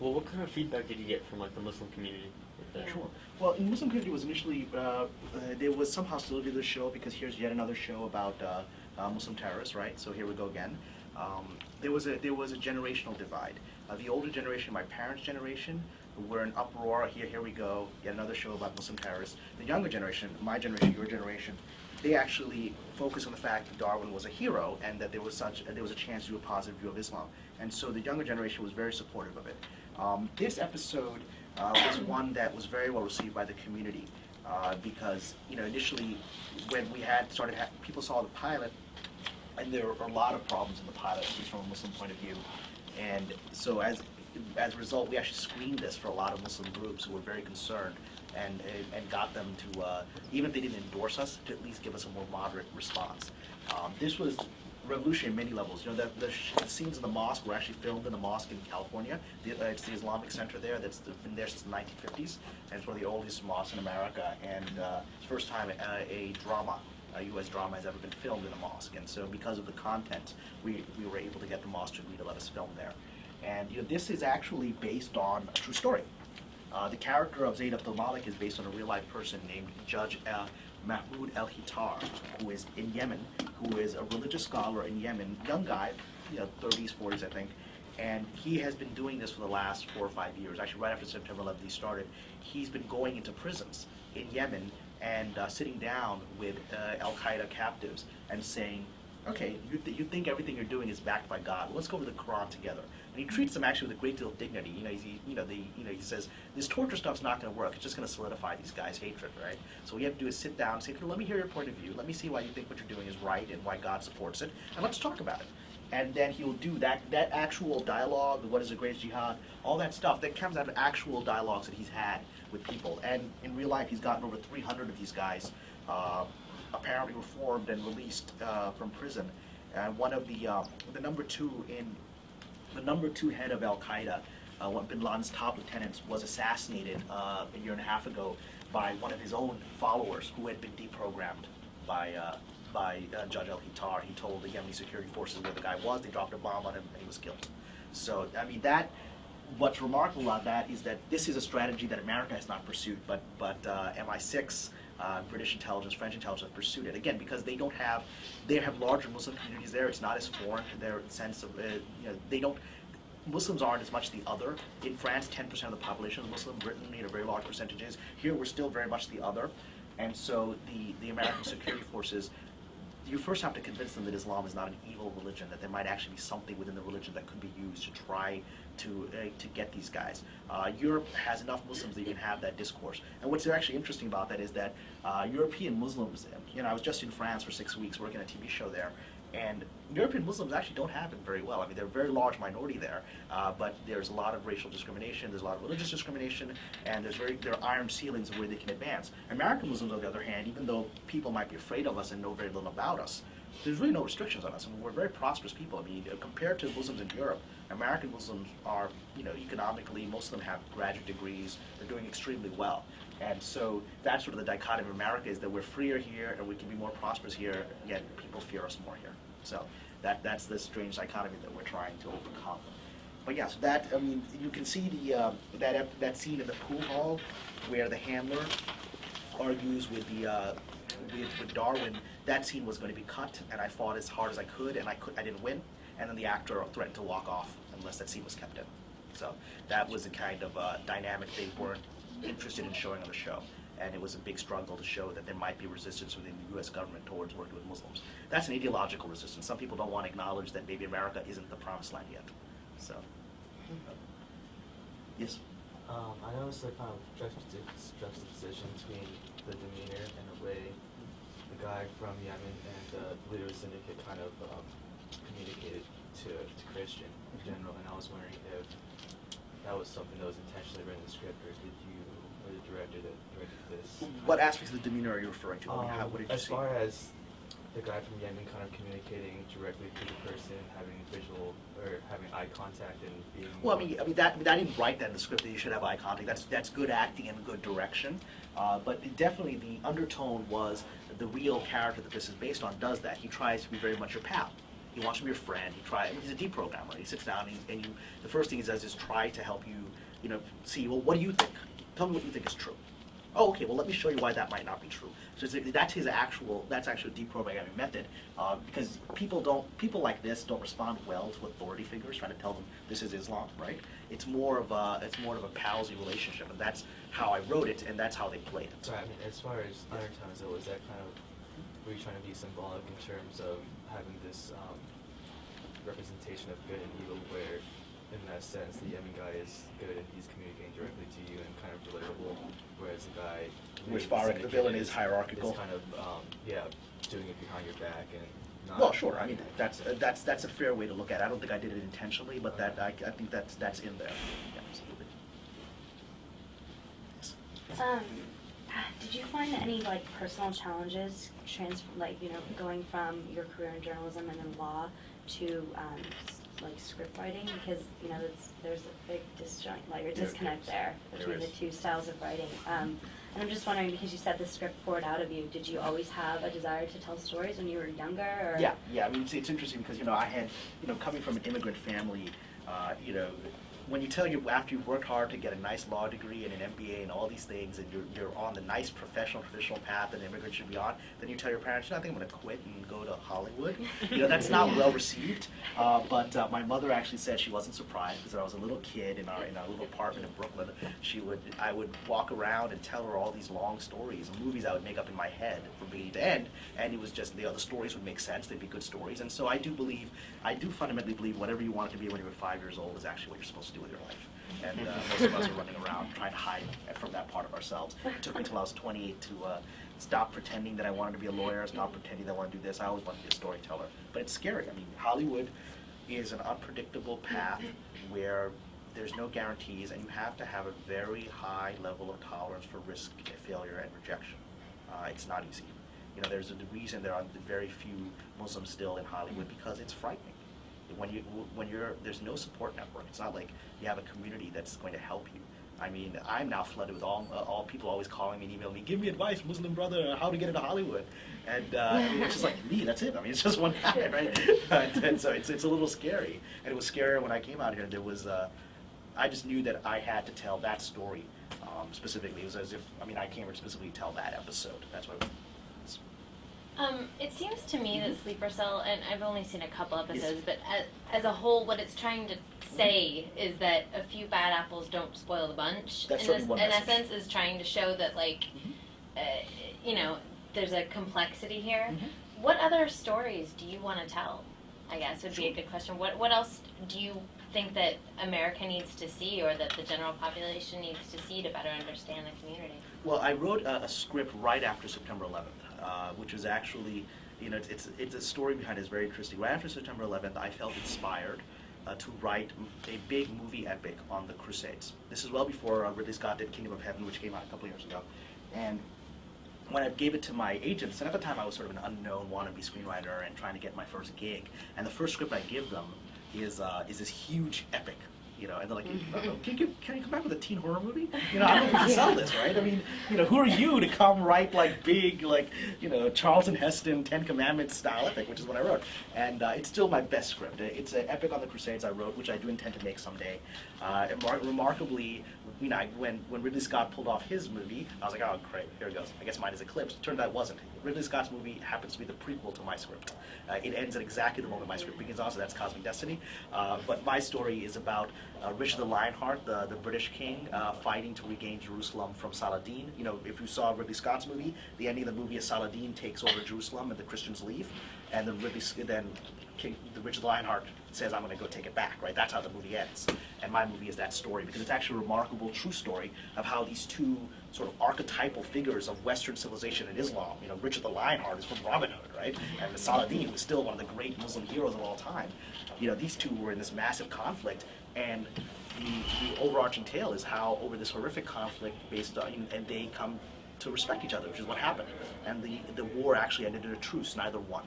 Well, what kind of feedback did you get from like the Muslim community with that? Sure. Well, in the Muslim community was initially, there was some hostility to the show because here's yet another show about Muslim terrorists, right? So here we go again. There was a generational divide. The older generation, my parents' generation, were in uproar. Here we go, yet another show about Muslim terrorists. The younger generation, my generation, your generation, they actually focus on the fact that Darwin was a hero and that there was a chance to do a positive view of Islam. And so the younger generation was very supportive of it. This episode was one that was very well received by the community because initially when we people saw the pilot, and there were a lot of problems in the pilot, at least from a Muslim point of view. And so as a result, we actually screened this for a lot of Muslim groups who were very concerned and got them to, even if they didn't endorse us, to at least give us a more moderate response. This was revolutionary at many levels. The scenes in the mosque were actually filmed in the mosque in California. It's the Islamic Center there that's been there since the 1950s, and it's one of the oldest mosques in America, and it's the first time a U.S. drama has ever been filmed in a mosque. And so because of the content, we were able to get the mosque to agree to let us film there. And this is actually based on a true story. The character of Zayd Abdul Malik is based on a real-life person named Judge Mahmoud El-Hittar, who is in Yemen, who is a religious scholar in Yemen, young guy, 30s, 40s, I think, and he has been doing this for the last 4 or 5 years. Actually, right after September 11th he started, he's been going into prisons in Yemen and sitting down with Al-Qaeda captives and saying, okay, you think everything you're doing is backed by God. Well, let's go over the Quran together. And he treats them actually with a great deal of dignity. He says, this torture stuff's not going to work. It's just going to solidify these guys' hatred, right? So what you have to do is sit down and say, let me hear your point of view. Let me see why you think what you're doing is right and why God supports it. And let's talk about it. And then he will do that actual dialogue, what is the greatest jihad, all that stuff that comes out of actual dialogues that he's had with people. And in real life, he's gotten over 300 of these guys apparently reformed and released from prison. And one of the number two head of Al-Qaeda, one of bin Laden's top lieutenants, was assassinated a year and a half ago by one of his own followers who had been deprogrammed by Judge El-Hittar. He told the Yemeni security forces where the guy was, they dropped a bomb on him, and he was killed. So, I mean, what's remarkable about that is that this is a strategy that America has not pursued, but MI6, British intelligence, French intelligence have pursued it. Again, because they have larger Muslim communities there. It's not as foreign to their sense of, Muslims aren't as much the other. In France, 10% of the population is Muslim. Britain, very large percentages. Here, we're still very much the other. And so the American security forces, you first have to convince them that Islam is not an evil religion, that there might actually be something within the religion that could be used to try to get these guys. Europe has enough Muslims that you can have that discourse. And what's actually interesting about that is that European Muslims, I was just in France for 6 weeks working on a TV show there, and European Muslims actually don't have it very well. I mean, they're a very large minority there, but there's a lot of racial discrimination, there's a lot of religious discrimination, and there are iron ceilings of where they can advance. American Muslims, on the other hand, even though people might be afraid of us and know very little about us, there's really no restrictions on us. I mean, we're very prosperous people. I mean, compared to Muslims in Europe, American Muslims are, economically, most of them have graduate degrees, they're doing extremely well. And so that's sort of the dichotomy of America, is that we're freer here and we can be more prosperous here, yet people fear us more here. So that's the strange dichotomy that we're trying to overcome. But yeah, so you can see that scene in the pool hall where the handler argues with with Darwin. That scene was going to be cut, and I fought as hard as I could, and I didn't win. And then the actor threatened to walk off unless that scene was kept in. So that was the kind of dynamic they weren't interested in showing on the show. And it was a big struggle to show that there might be resistance within the U.S. government towards working with Muslims. That's an ideological resistance. Some people don't want to acknowledge that maybe America isn't the promised land yet. So, yes? I noticed a kind of juxtaposition between the demeanor and the way the guy from Yemen and the leader of the syndicate kind of communicated to Christian in general, and I was wondering if that was something that was intentionally written in the script, or did you, or the director that directed this? What aspects of the demeanor are you referring to? What did you as see? far as the guy from Yemen kind of communicating directly to the person, having visual or having eye contact and being. Well, I didn't write that in the script that you should have eye contact. That's good acting and good direction. But definitely the undertone was the real character that this is based on does that. He tries to be very much your pal. He wants to be your friend. He's a deprogrammer. He sits down and the first thing he does is try to help you, see, well, what do you think? Tell me what you think is true. Oh, okay, well, let me show you why that might not be true. So that's actually a deprogramming method, because people like this don't respond well to authority figures trying to tell them this is Islam, right? It's more of a palsy relationship, and that's how I wrote it, and that's how they played it. So I mean, as far as undertones, though, was that kind of, were you trying to be symbolic in terms of having this representation of good and evil, where in that sense the Yemen guy is good and he's communicating directly to you and kind of relatable, whereas the guy Which Farrak, the villain, is hierarchical. Is kind of doing it behind your back and not. Well, sure. I mean, that's a fair way to look at it. I don't think I did it intentionally, but I think that's in there. Yeah, absolutely. Yes. Did you find any like personal challenges going from your career in journalism and in law to like script writing, because there's a big disconnect there between the two styles of writing. And I'm just wondering, because you said the script poured out of you, did you always have a desire to tell stories when you were younger? Or? Yeah. I mean, it's interesting because I had coming from an immigrant family, when you tell you after you've worked hard to get a nice law degree and an MBA and all these things, and you're on the nice professional traditional path that an immigrant should be on, then you tell your parents, I think I'm going to quit and go to Hollywood. That's not well received. But my mother actually said she wasn't surprised, because when I was a little kid in our little apartment in Brooklyn, I would walk around and tell her all these long stories and movies I would make up in my head from beginning to end, and it was just the stories would make sense. They'd be good stories, and so I do fundamentally believe whatever you want it to be when you were 5 years old is actually what you're supposed to do with your life. And most of us are running around trying to hide from that part of ourselves. It took me until I was 28 to stop pretending that I wanted to be a lawyer, stop pretending that I wanted to do this. I always wanted to be a storyteller. But it's scary. I mean, Hollywood is an unpredictable path where there's no guarantees, and you have to have a very high level of tolerance for risk, failure, and rejection. It's not easy. There's a reason there are very few Muslims still in Hollywood, because it's frightening. There's no support network. It's not like you have a community that's going to help you. I mean, I'm now flooded with all people always calling me and emailing me, give me advice, Muslim brother, how to get into Hollywood. And it's just like me, that's it. I mean, it's just one guy, right? and so it's a little scary. And it was scarier when I came out here. I just knew that I had to tell that story specifically. It was as if, I came here to specifically tell that episode. That's what it was. It seems to me that Sleeper Cell, and I've only seen a couple episodes, but as a whole, what it's trying to say is that a few bad apples don't spoil the bunch. That's certainly one message. In essence, is trying to show that, there's a complexity here. Mm-hmm. What other stories do you want to tell, I guess, would be a good question. What else do you think that America needs to see, or that the general population needs to see to better understand the community? Well, I wrote a script right after September 11th, which was actually, it's a story behind it is very interesting. Right after September 11th, I felt inspired to write a big movie epic on the Crusades. This is well before Ridley Scott did Kingdom of Heaven, which came out a couple years ago. And when I gave it to my agents, and at the time I was sort of an unknown wannabe screenwriter and trying to get my first gig, and the first script I give them is this huge epic. And they're like, can you come back with a teen horror movie? I don't know if you can sell this, right? I mean, who are you to come write big, Charlton Heston, Ten Commandments style epic, which is what I wrote. And it's still my best script. It's an epic on the Crusades I wrote, which I do intend to make someday. Remarkably, when Ridley Scott pulled off his movie, I was like, oh, great, here it goes. I guess mine is eclipsed. Turned out it wasn't. Ridley Scott's movie happens to be the prequel to my script. It ends at exactly the moment my script begins on, so that's Cosmic Destiny. But my story is about Richard the Lionheart, the British king, fighting to regain Jerusalem from Saladin. If you saw Ridley Scott's movie, the ending of the movie is Saladin takes over Jerusalem and the Christians leave, and then Richard the Lionheart says, I'm going to go take it back, right? That's how the movie ends. And my movie is that story, because it's actually a remarkable, true story of how these two sort of archetypal figures of Western civilization and Islam, Richard the Lionheart is from Robin Hood, right? And Saladin was still one of the great Muslim heroes of all time. These two were in this massive conflict, and the overarching tale is how over this horrific conflict and they come to respect each other, which is what happened. And the war actually ended in a truce, neither won.